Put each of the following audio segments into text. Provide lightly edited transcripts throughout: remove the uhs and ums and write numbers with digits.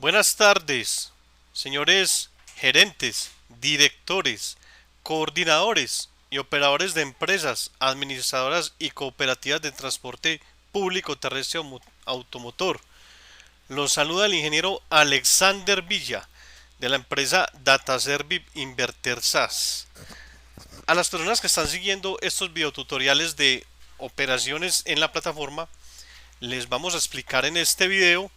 Buenas tardes, señores gerentes, directores, coordinadores y operadores de empresas, administradoras y cooperativas de transporte público terrestre automotor. Los saluda el ingeniero Alexander Villa de la empresa DataService Inverter SAS. A las personas que están siguiendo estos videotutoriales de operaciones en la plataforma, les vamos a explicar en este video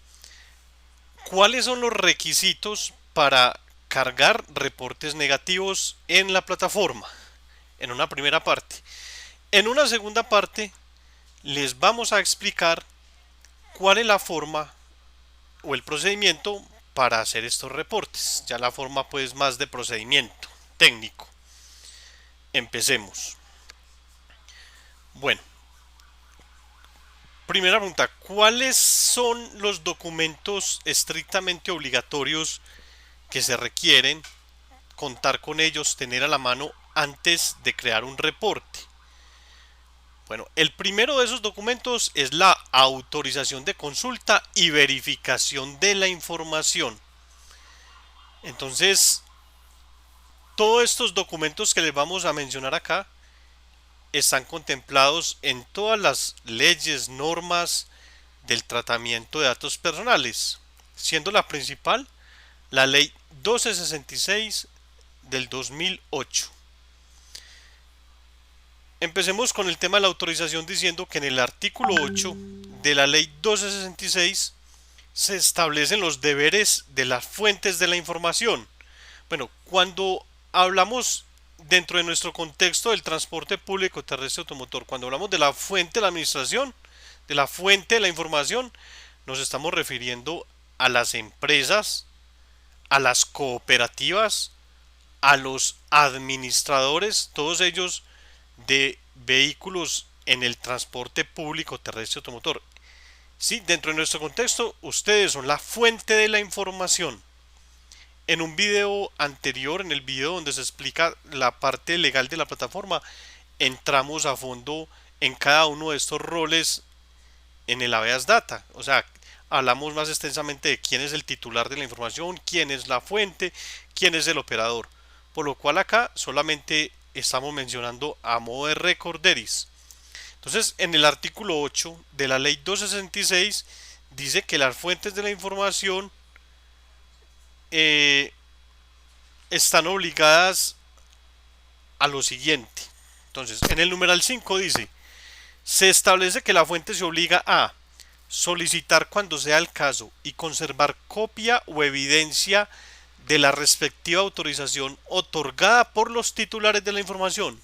¿cuáles son los requisitos para cargar reportes negativos en la plataforma? En una primera parte. En una segunda parte, les vamos a explicar cuál es la forma o el procedimiento para hacer estos reportes. Ya la forma pues más de procedimiento técnico. Empecemos. Bueno, primera pregunta, ¿cuáles son los documentos estrictamente obligatorios que se requieren contar con ellos, tener a la mano antes de crear un reporte? Bueno, el primero de esos documentos es la autorización de consulta y verificación de la información. Entonces, todos estos documentos que les vamos a mencionar acá están contemplados en todas las leyes, normas del tratamiento de datos personales, siendo la principal la ley 1266 del 2008. Empecemos con el tema de la autorización diciendo que en el artículo 8 de la ley 1266 se establecen los deberes de las fuentes de la información. Bueno, cuando hablamos dentro de nuestro contexto del transporte público terrestre automotor, cuando hablamos de la fuente de la administración, de la fuente de la información, nos estamos refiriendo a las empresas, a las cooperativas, a los administradores, todos ellos de vehículos en el transporte público terrestre automotor. Sí, dentro de nuestro contexto, ustedes son la fuente de la información. En un video anterior, en el video donde se explica la parte legal de la plataforma, entramos a fondo en cada uno de estos roles en el habeas data. O sea, hablamos más extensamente de quién es el titular de la información, quién es la fuente, quién es el operador. Por lo cual acá solamente estamos mencionando a modo de recorderis. Entonces, en el artículo 8 de la ley 266 dice que las fuentes de la información eh, están obligadas a lo siguiente. Entonces, en el numeral 5 dice, se establece que la fuente se obliga a solicitar cuando sea el caso y conservar copia o evidencia de la respectiva autorización otorgada por los titulares de la información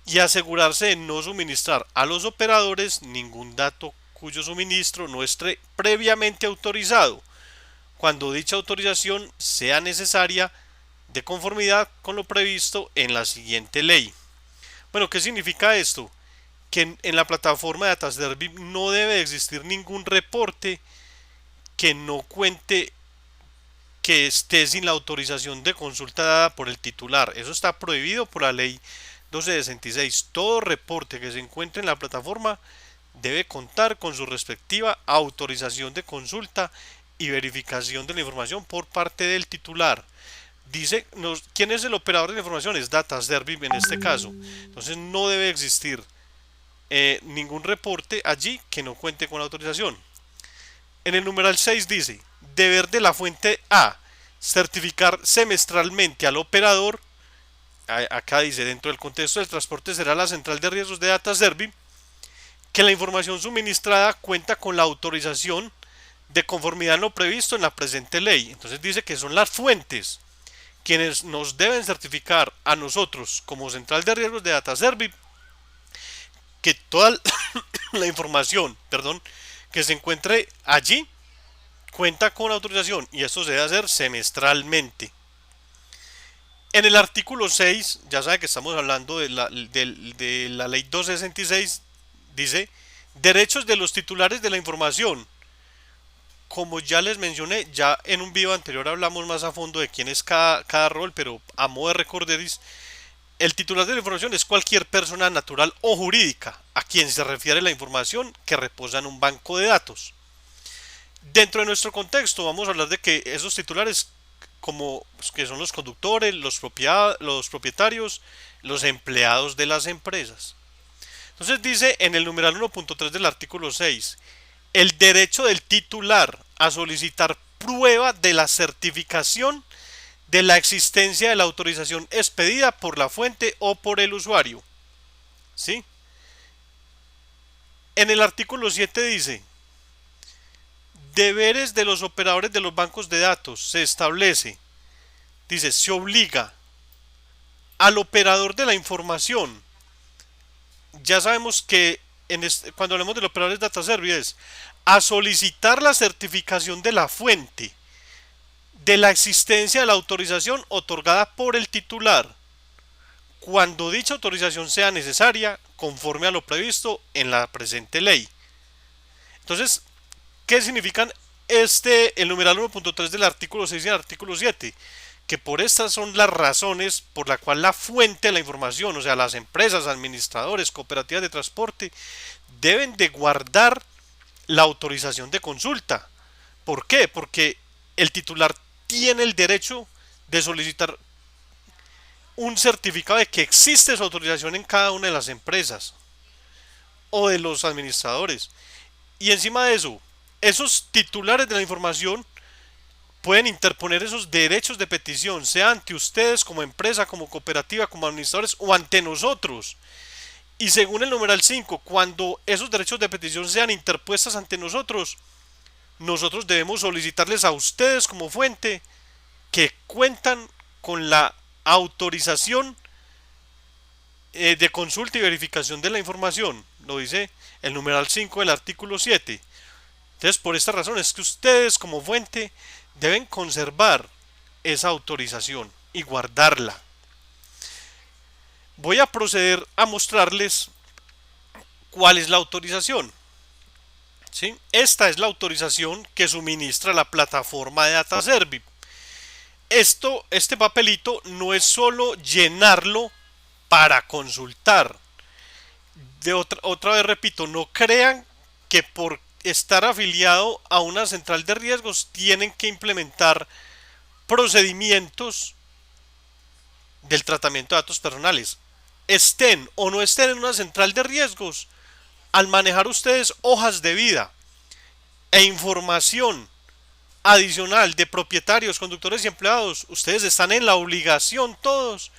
y asegurarse de no suministrar a los operadores ningún dato cuyo suministro no esté previamente autorizado, cuando dicha autorización sea necesaria de conformidad con lo previsto en la siguiente ley. Bueno, ¿qué significa esto? Que en la plataforma de DataService no debe existir ningún reporte que no cuente, que esté sin la autorización de consulta dada por el titular. Eso está prohibido por la ley 1266. Todo reporte que se encuentre en la plataforma debe contar con su respectiva autorización de consulta y verificación de la información por parte del titular. Dice, ¿quién es el operador de la información? Es DataService en este caso. Entonces no debe existir ningún reporte allí que no cuente con autorización. En el numeral 6 dice, deber de la fuente A, certificar semestralmente al operador. Acá dice, dentro del contexto del transporte será la central de riesgos de DataService, que la información suministrada cuenta con la autorización de conformidad en lo previsto en la presente ley. Entonces dice que son las fuentes quienes nos deben certificar a nosotros como central de riesgos de DataService que toda la información, que se encuentre allí cuenta con autorización y esto se debe hacer semestralmente. En el artículo 6, ya sabe que estamos hablando de la ley 266, dice derechos de los titulares de la información. Como ya les mencioné, ya en un video anterior hablamos más a fondo de quién es cada rol, pero a modo de recorderis, el titular de la información es cualquier persona natural o jurídica a quien se refiere la información que reposa en un banco de datos. Dentro de nuestro contexto vamos a hablar de que esos titulares, como pues, que son los conductores, los propietarios, los empleados de las empresas. Entonces dice en el numeral 1.3 del artículo 6, el derecho del titular a solicitar prueba de la certificación de la existencia de la autorización expedida por la fuente o por el usuario. ¿Sí? En el artículo 7 dice, deberes de los operadores de los bancos de datos se establece, dice, se obliga al operador de la información. Ya sabemos que cuando hablamos del operador de data service, a solicitar la certificación de la fuente de la existencia de la autorización otorgada por el titular, cuando dicha autorización sea necesaria conforme a lo previsto en la presente ley. Entonces, ¿qué significan el numeral 1.3 del artículo 6 y el artículo 7? Que por estas son las razones por la cual la fuente de la información, o sea, las empresas, administradores, cooperativas de transporte, deben de guardar la autorización de consulta. ¿Por qué? Porque el titular tiene el derecho de solicitar un certificado de que existe su autorización en cada una de las empresas o de los administradores. Y encima de eso, esos titulares de la información pueden interponer esos derechos de petición, sea ante ustedes como empresa, como cooperativa, como administradores o ante nosotros. Y según el numeral 5, cuando esos derechos de petición sean interpuestos ante nosotros, nosotros debemos solicitarles a ustedes como fuente que cuentan con la autorización de consulta y verificación de la información. Lo dice el numeral 5 del artículo 7. Entonces, por esta razón es que ustedes como fuente deben conservar esa autorización y guardarla. Voy a proceder a mostrarles cuál es la autorización. ¿Sí? Esta es la autorización que suministra la plataforma de DataService. Este papelito no es solo llenarlo para consultar. Otra vez repito, no crean que por estar afiliado a una central de riesgos tienen que implementar procedimientos del tratamiento de datos personales. Estén o no estén en una central de riesgos, al manejar ustedes hojas de vida e información adicional de propietarios, conductores y empleados, ustedes están en la obligación todos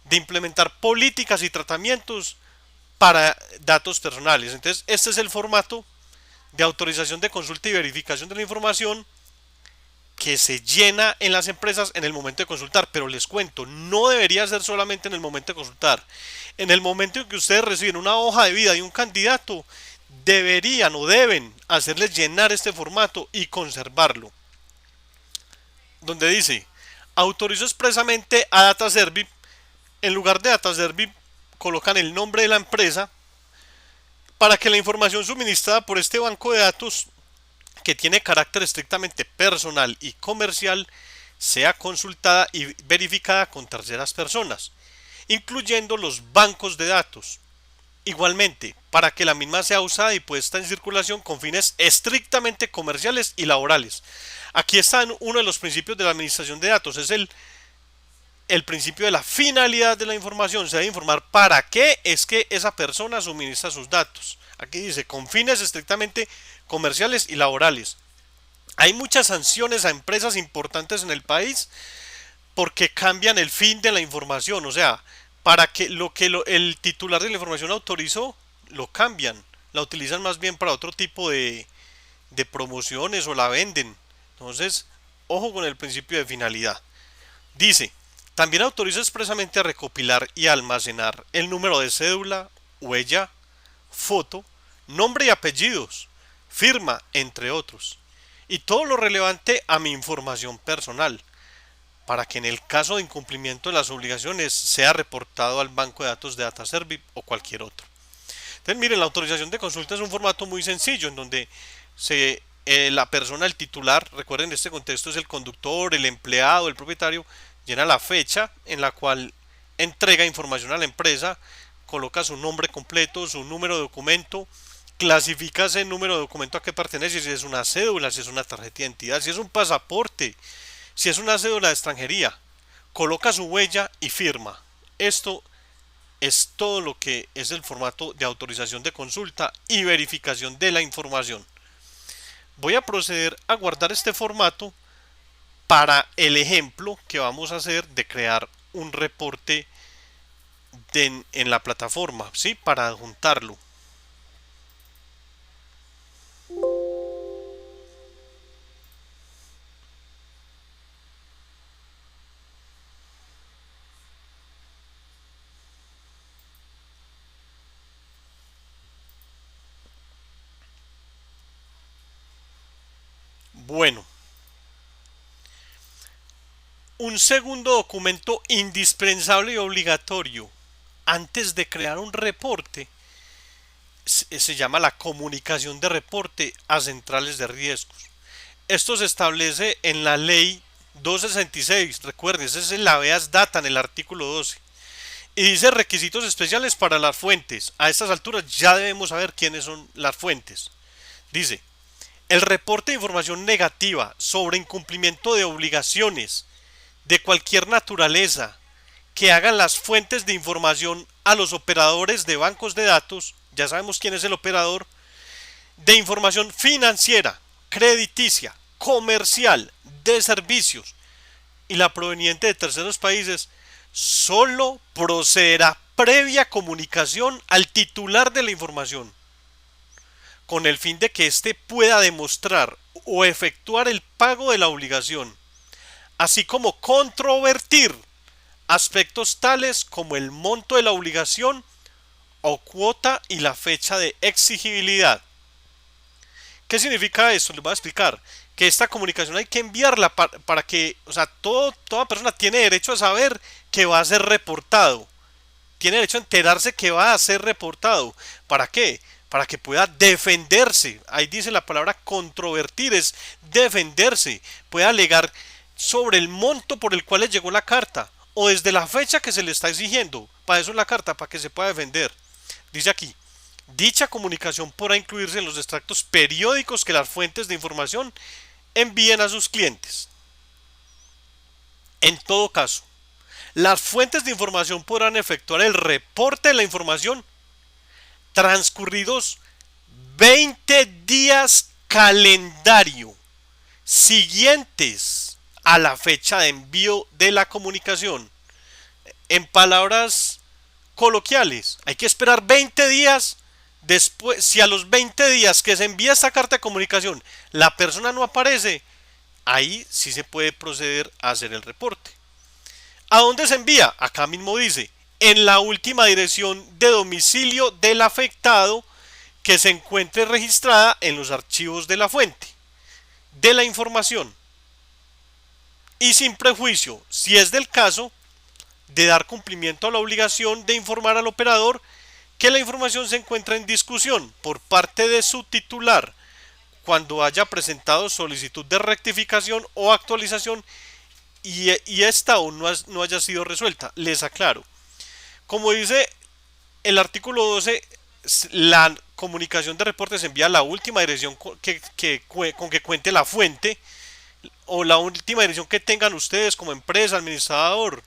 de implementar políticas y tratamientos para datos personales. Entonces, este es el formato de autorización de consulta y verificación de la información que se llena en las empresas en el momento de consultar. Pero les cuento, no debería ser solamente en el momento de consultar. En el momento en que ustedes reciben una hoja de vida de un candidato, deberían o deben hacerles llenar este formato y conservarlo. Donde dice, autorizo expresamente a DataService, en lugar de DataService colocan el nombre de la empresa, para que la información suministrada por este banco de datos, que tiene carácter estrictamente personal y comercial, sea consultada y verificada con terceras personas, incluyendo los bancos de datos. Igualmente, para que la misma sea usada y puesta en circulación con fines estrictamente comerciales y laborales. Aquí está uno de los principios de la administración de datos, es el principio de la finalidad de la información. Se debe informar para qué es que esa persona suministra sus datos. Aquí dice, con fines estrictamente comerciales y laborales. Hay muchas sanciones a empresas importantes en el país porque cambian el fin de la información. O sea, para que el titular de la información autorizó, lo cambian. La utilizan más bien para otro tipo de promociones o la venden. Entonces, ojo con el principio de finalidad. Dice, también autoriza expresamente a recopilar y almacenar el número de cédula, huella, foto, nombre y apellidos, firma, entre otros, y todo lo relevante a mi información personal, para que en el caso de incumplimiento de las obligaciones sea reportado al banco de datos de DataService o cualquier otro. Entonces, miren, la autorización de consulta es un formato muy sencillo en donde la persona, el titular, recuerden, este contexto es el conductor, el empleado, el propietario, llena la fecha en la cual entrega información a la empresa, coloca su nombre completo, su número de documento, clasifica ese número de documento a qué pertenece, si es una cédula, si es una tarjeta de identidad, si es un pasaporte, si es una cédula de extranjería. Coloca su huella y firma. Esto es todo lo que es el formato de autorización de consulta y verificación de la información. Voy a proceder a guardar este formato para el ejemplo que vamos a hacer de crear un reporte en la plataforma, ¿sí? Para adjuntarlo. Bueno, un segundo documento indispensable y obligatorio antes de crear un reporte se llama la comunicación de reporte a centrales de riesgos. Esto se establece en la ley 266, recuerden, ese es el habeas data en el artículo 12. Y dice requisitos especiales para las fuentes. A estas alturas ya debemos saber quiénes son las fuentes. Dice, el reporte de información negativa sobre incumplimiento de obligaciones de cualquier naturaleza que hagan las fuentes de información a los operadores de bancos de datos, ya sabemos quién es el operador, de información financiera, crediticia, comercial, de servicios y la proveniente de terceros países, solo procederá previa comunicación al titular de la información, con el fin de que éste pueda demostrar o efectuar el pago de la obligación, así como controvertir aspectos tales como el monto de la obligación o cuota y la fecha de exigibilidad. ¿Qué significa esto? Les voy a explicar que esta comunicación hay que enviarla para que, o sea, toda persona tiene derecho a saber que va a ser reportado. Tiene derecho a enterarse que va a ser reportado. ¿Para qué? Para que pueda defenderse. Ahí dice la palabra controvertir, es defenderse. Puede alegar sobre el monto por el cual le llegó la carta o desde la fecha que se le está exigiendo. Para eso es la carta, para que se pueda defender. Dice aquí, dicha comunicación podrá incluirse en los extractos periódicos que las fuentes de información envíen a sus clientes. En todo caso, las fuentes de información podrán efectuar el reporte de la información transcurridos 20 días calendario siguientes a la fecha de envío de la comunicación. En palabras coloquiales, hay que esperar 20 días después. Si a los 20 días que se envía esta carta de comunicación la persona no aparece, ahí sí se puede proceder a hacer el reporte. ¿A dónde se envía? Acá mismo dice, en la última dirección de domicilio del afectado que se encuentre registrada en los archivos de la fuente de la información. Y sin prejuicio, si es del caso, de dar cumplimiento a la obligación de informar al operador que la información se encuentra en discusión por parte de su titular cuando haya presentado solicitud de rectificación o actualización y esta aún no haya sido resuelta. Les aclaro, como dice el artículo 12, la comunicación de reporte se envía a la última dirección con que cuente la fuente o la última dirección que tengan ustedes como empresa, administrador,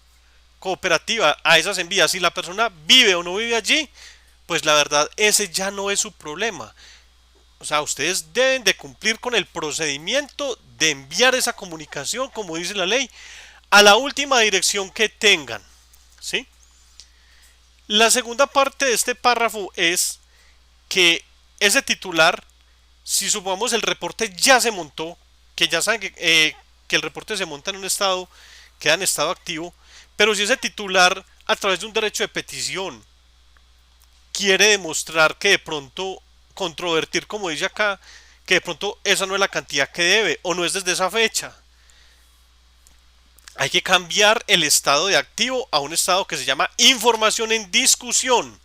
cooperativa. A esas envía. Si la persona vive o no vive allí, pues la verdad ese ya no es su problema. O sea, ustedes deben de cumplir con el procedimiento de enviar esa comunicación, como dice la ley, a la última dirección que tengan, ¿sí? La segunda parte de este párrafo es que ese titular, si supongamos el reporte ya se montó, que ya saben que el reporte se monta en un estado, queda en estado activo, pero si ese titular a través de un derecho de petición quiere demostrar que de pronto controvertir, como dice acá, que de pronto esa no es la cantidad que debe o no es desde esa fecha, hay que cambiar el estado de activo a un estado que se llama información en discusión.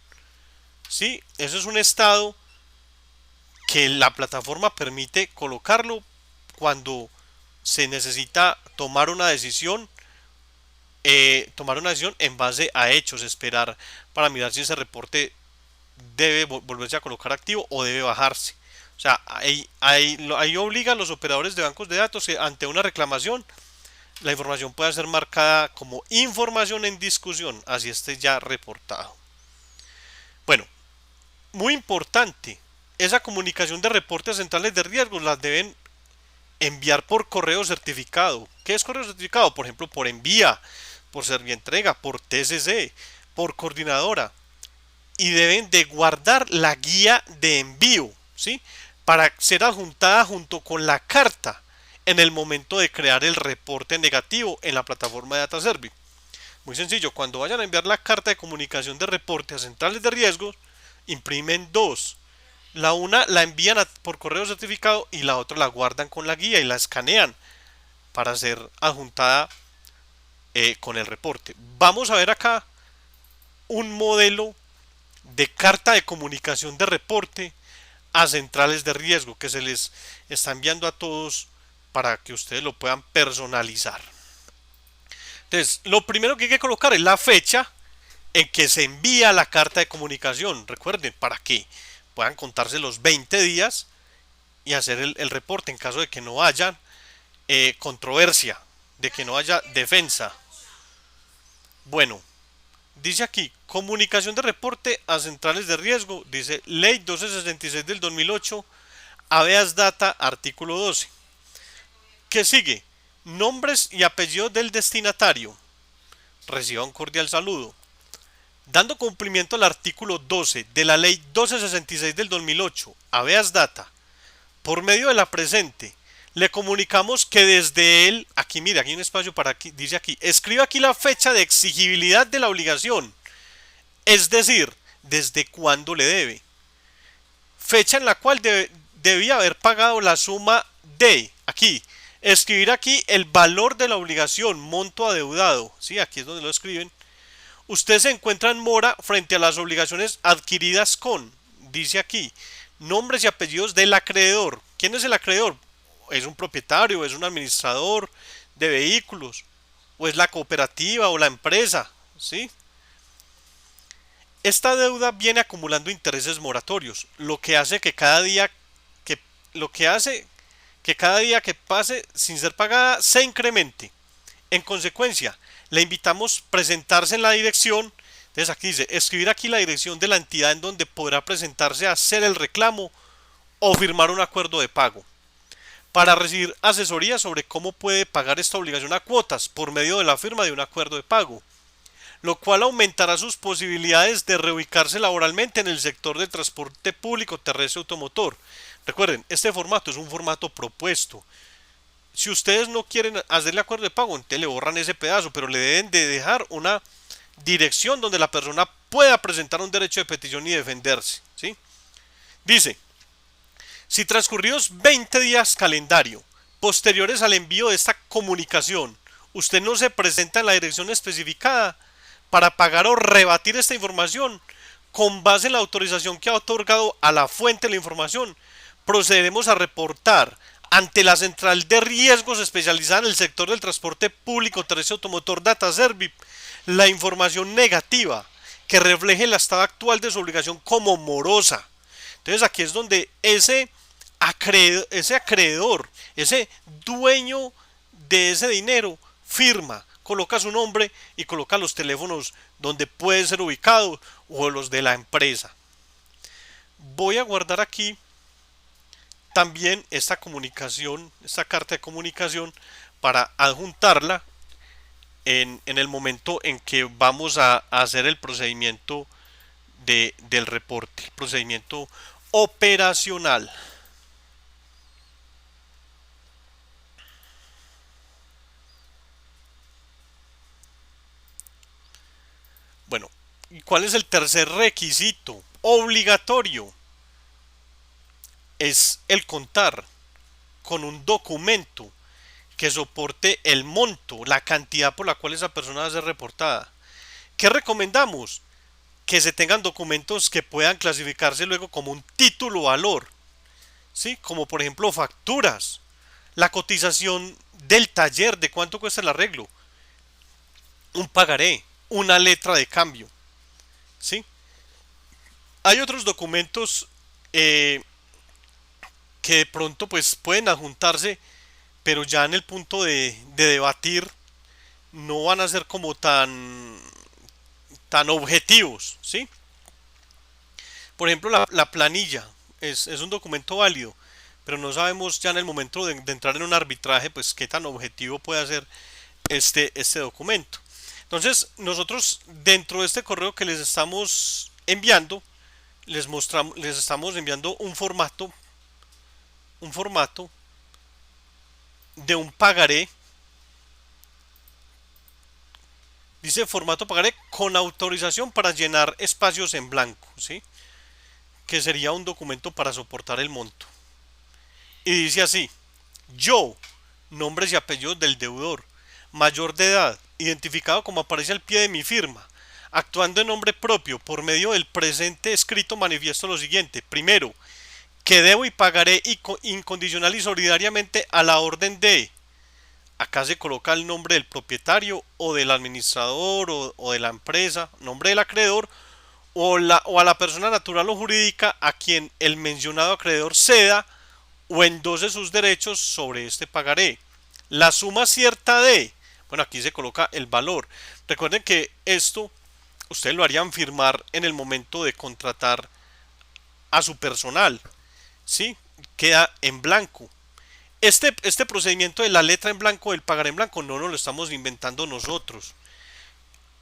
¿Sí? Eso es un estado que la plataforma permite colocarlo cuando se necesita tomar una decisión en base a hechos, esperar para mirar si ese reporte debe volverse a colocar activo o debe bajarse. O sea, ahí obliga a los operadores de bancos de datos que ante una reclamación la información pueda ser marcada como información en discusión, así esté ya reportado. Bueno, muy importante, esa comunicación de reportes centrales de riesgos las deben enviar por correo certificado. ¿Qué es correo certificado? Por ejemplo, por envía, por servientrega, por TCC, por coordinadora. Y deben de guardar la guía de envío, ¿sí? Para ser adjuntada junto con la carta en el momento de crear el reporte negativo en la plataforma de DataService. Muy sencillo, cuando vayan a enviar la carta de comunicación de reporte a centrales de riesgos, imprimen dos. La una la envían por correo certificado y la otra la guardan con la guía y la escanean para ser adjuntada con el reporte. Vamos a ver acá un modelo de carta de comunicación de reporte a centrales de riesgo que se les está enviando a todos para que ustedes lo puedan personalizar. Entonces, lo primero que hay que colocar es la fecha en que se envía la carta de comunicación. Recuerden, para que puedan contarse los 20 días y hacer el reporte en caso de que no haya controversia, de que no haya defensa. Bueno, dice aquí, comunicación de reporte a centrales de riesgo, dice Ley 1266 del 2008, habeas data, artículo 12. ¿Qué sigue? Nombres y apellidos del destinatario. Reciba un cordial saludo. Dando cumplimiento al artículo 12 de la Ley 1266 del 2008, habeas data, por medio de la presente, le comunicamos que desde él, aquí mira, aquí hay un espacio para aquí, dice aquí, escriba aquí la fecha de exigibilidad de la obligación, es decir, desde cuándo le debe, fecha en la cual debía haber pagado la suma de, aquí, escribir aquí el valor de la obligación, monto adeudado, ¿sí? Aquí es donde lo escriben. Usted se encuentra en mora frente a las obligaciones adquiridas con, dice aquí, nombres y apellidos del acreedor. ¿Quién es el acreedor? ¿Es un propietario? ¿Es un administrador de vehículos? ¿O es la cooperativa o la empresa? ¿Sí? Esta deuda viene acumulando intereses moratorios, lo que hace que cada día que pase sin ser pagada se incremente. En consecuencia, le invitamos a presentarse en la dirección. Entonces aquí dice, escribir aquí la dirección de la entidad en donde podrá presentarse a hacer el reclamo o firmar un acuerdo de pago, para recibir asesoría sobre cómo puede pagar esta obligación a cuotas por medio de la firma de un acuerdo de pago, lo cual aumentará sus posibilidades de reubicarse laboralmente en el sector del transporte público terrestre automotor. Recuerden, este formato es un formato propuesto. Si ustedes no quieren hacerle acuerdo de pago, entonces le borran ese pedazo, pero le deben de dejar una dirección donde la persona pueda presentar un derecho de petición y defenderse, ¿sí? Dice, si transcurridos 20 días calendario posteriores al envío de esta comunicación, usted no se presenta en la dirección especificada para pagar o rebatir esta información, con base en la autorización que ha otorgado a la fuente de la información, procederemos a reportar ante la central de riesgos especializada en el sector del transporte público terrestre automotor DataService la información negativa que refleje el estado actual de su obligación como morosa. Entonces aquí es donde ese acreedor, ese dueño de ese dinero firma, coloca su nombre y coloca los teléfonos donde puede ser ubicado o los de la empresa. Voy a guardar aquí también esta comunicación, esta carta de comunicación, para adjuntarla en el momento en que vamos a hacer el procedimiento del reporte, el procedimiento operacional. Bueno, ¿y cuál es el tercer requisito obligatorio? Es el contar con un documento que soporte el monto, la cantidad por la cual esa persona va a ser reportada. ¿Qué recomendamos? Que se tengan documentos que puedan clasificarse luego como un título valor, ¿sí? Como por ejemplo facturas, la cotización del taller, de cuánto cuesta el arreglo, un pagaré, una letra de cambio, ¿sí? Hay otros documentos que de pronto pues pueden adjuntarse, pero ya en el punto de debatir no van a ser como tan objetivos, ¿sí? Por ejemplo, la planilla es un documento válido, pero no sabemos ya en el momento de entrar en un arbitraje, pues qué tan objetivo puede ser este documento. Entonces, nosotros dentro de este correo que les estamos enviando, les estamos enviando un formato de un pagaré. Dice formato pagaré con autorización para llenar espacios en blanco, ¿sí? Que sería un documento para soportar el monto. Y dice así: yo, nombres y apellidos del deudor, mayor de edad, identificado como aparece al pie de mi firma, actuando en nombre propio por medio del presente escrito, manifiesto lo siguiente. Primero, que debo y pagaré incondicional y solidariamente a la orden de. Acá se coloca el nombre del propietario o del administrador o de la empresa, nombre del acreedor o a la persona natural o jurídica a quien el mencionado acreedor ceda o endose sus derechos sobre este pagaré. La suma cierta de, bueno, aquí se coloca el valor. Recuerden que esto ustedes lo harían firmar en el momento de contratar a su personal, ¿sí? Queda en blanco. Este procedimiento de la letra en blanco, del pagaré en blanco, no nos lo estamos inventando nosotros.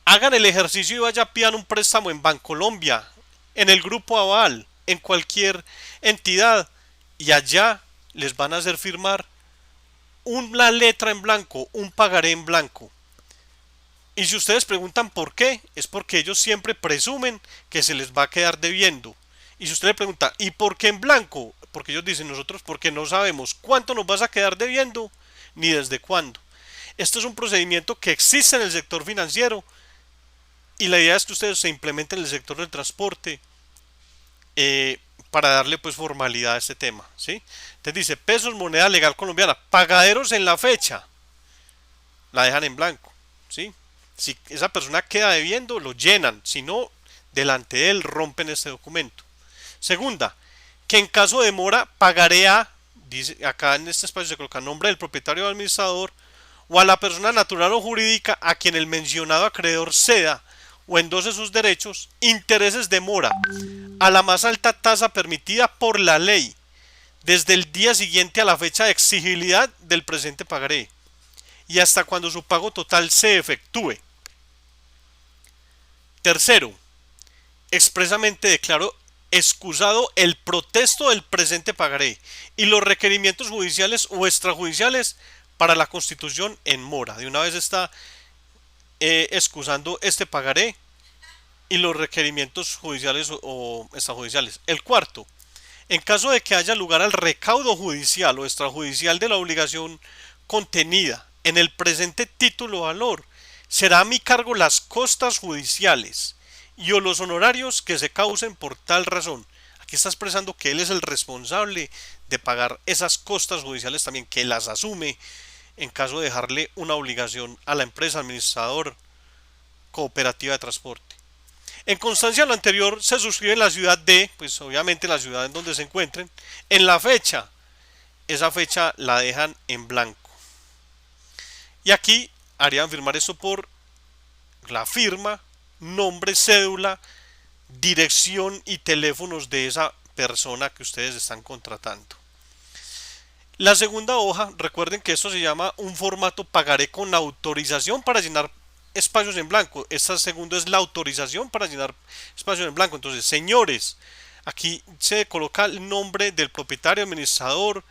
Hagan el ejercicio y vaya, pidan un préstamo en Bancolombia, en el Grupo Aval, en cualquier entidad, y allá les van a hacer firmar una letra en blanco, un pagaré en blanco. Y si ustedes preguntan por qué, es porque ellos siempre presumen que se les va a quedar debiendo. Y si usted le pregunta, ¿y por qué en blanco? Porque ellos dicen nosotros porque no sabemos cuánto nos vas a quedar debiendo ni desde cuándo. Esto es un procedimiento que existe en el sector financiero y la idea es que ustedes se implementen en el sector del transporte para darle pues formalidad a este tema, ¿sí? Entonces dice pesos, moneda legal colombiana, pagaderos en la fecha, la dejan en blanco, ¿sí? Si esa persona queda debiendo, lo llenan, si no, delante de él rompen este documento. Segunda, que en caso de demora pagaré a, dice acá en este espacio se coloca nombre del propietario o administrador o a la persona natural o jurídica a quien el mencionado acreedor ceda o endose sus derechos, intereses de mora a la más alta tasa permitida por la ley desde el día siguiente a la fecha de exigibilidad del presente pagaré y hasta cuando su pago total se efectúe. Tercero, expresamente declaro excusado el protesto del presente pagaré y los requerimientos judiciales o extrajudiciales para la constitución en mora. De una vez está excusando este pagaré y los requerimientos judiciales o extrajudiciales. El cuarto, en caso de que haya lugar al recaudo judicial o extrajudicial de la obligación contenida en el presente título o valor, será a mi cargo las costas judiciales y o los honorarios que se causen por tal razón. Aquí está expresando que él es el responsable de pagar esas costas judiciales también, que las asume en caso de dejarle una obligación a la empresa administrador cooperativa de transporte. En constancia de lo anterior se suscribe en la ciudad de, pues obviamente la ciudad en donde se encuentren, en la fecha. Esa fecha la dejan en blanco. Y aquí harían firmar esto por la firma, nombre, cédula, dirección y teléfonos de esa persona que ustedes están contratando. La segunda hoja, recuerden que esto se llama un formato pagaré con autorización para llenar espacios en blanco. Esta segunda es la autorización para llenar espacios en blanco. Entonces, señores, aquí se coloca el nombre del propietario, administrador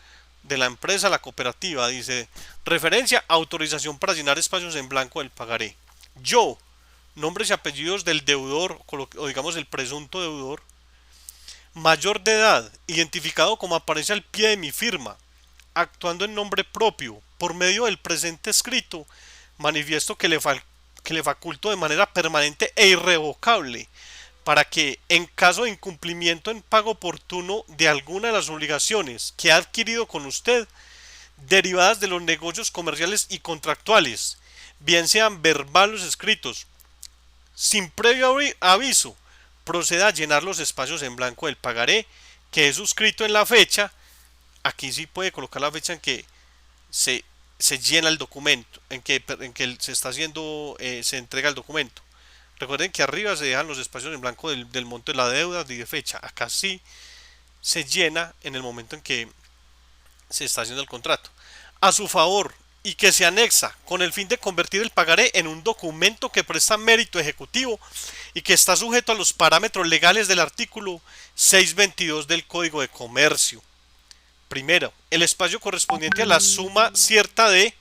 de la empresa, la cooperativa. Dice referencia, autorización para llenar espacios en blanco del pagaré. Yo, nombres y apellidos del deudor o digamos el presunto deudor, mayor de edad, identificado como aparece al pie de mi firma, actuando en nombre propio por medio del presente escrito, manifiesto que le faculto de manera permanente e irrevocable para que, en caso de incumplimiento en pago oportuno de alguna de las obligaciones que ha adquirido con usted, derivadas de los negocios comerciales y contractuales, bien sean verbales o escritos, sin previo aviso, proceda a llenar los espacios en blanco del pagaré que es suscrito en la fecha. Aquí sí puede colocar la fecha en que se, se llena el documento, en que se está haciendo, se entrega el documento. Recuerden que arriba se dejan los espacios en blanco del monto de la deuda y de fecha. Acá sí se llena en el momento en que se está haciendo el contrato. A su favor, y que se anexa con el fin de convertir el pagaré en un documento que presta mérito ejecutivo y que está sujeto a los parámetros legales del artículo 622 del Código de Comercio. Primero, el espacio correspondiente a la suma cierta de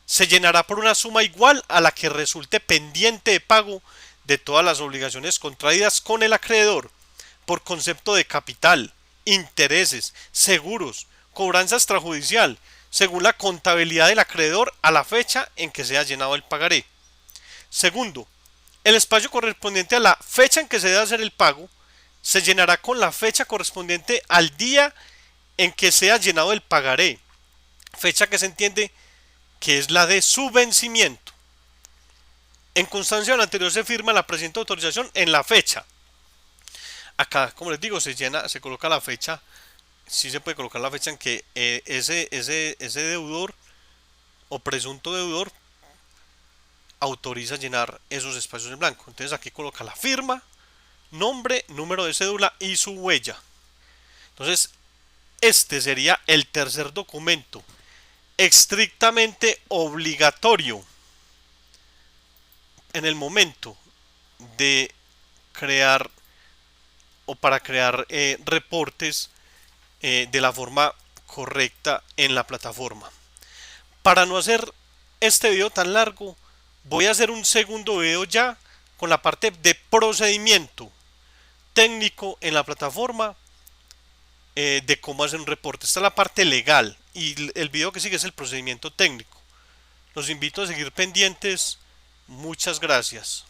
se llenará por una suma igual a la que resulte pendiente de pago de todas las obligaciones contraídas con el acreedor por concepto de capital, intereses, seguros, cobranza extrajudicial, según la contabilidad del acreedor a la fecha en que se ha llenado el pagaré. Segundo, el espacio correspondiente a la fecha en que se debe hacer el pago se llenará con la fecha correspondiente al día en que se ha llenado el pagaré, fecha que se entiende que es la de su vencimiento. En constancia de lo anterior se firma la presente autorización en la fecha. Acá, como les digo, se llena, se coloca la fecha. Sí se puede colocar la fecha en que ese deudor o presunto deudor autoriza llenar esos espacios en blanco. Entonces aquí coloca la firma, nombre, número de cédula y su huella. Entonces, este sería el tercer documento estrictamente obligatorio en el momento de crear o para crear reportes de la forma correcta en la plataforma. Para no hacer este video tan largo, voy a hacer un segundo video ya con la parte de procedimiento técnico en la plataforma de cómo hacer un reporte. Esta es la parte legal y el video que sigue es el procedimiento técnico. Los invito a seguir pendientes. Muchas gracias.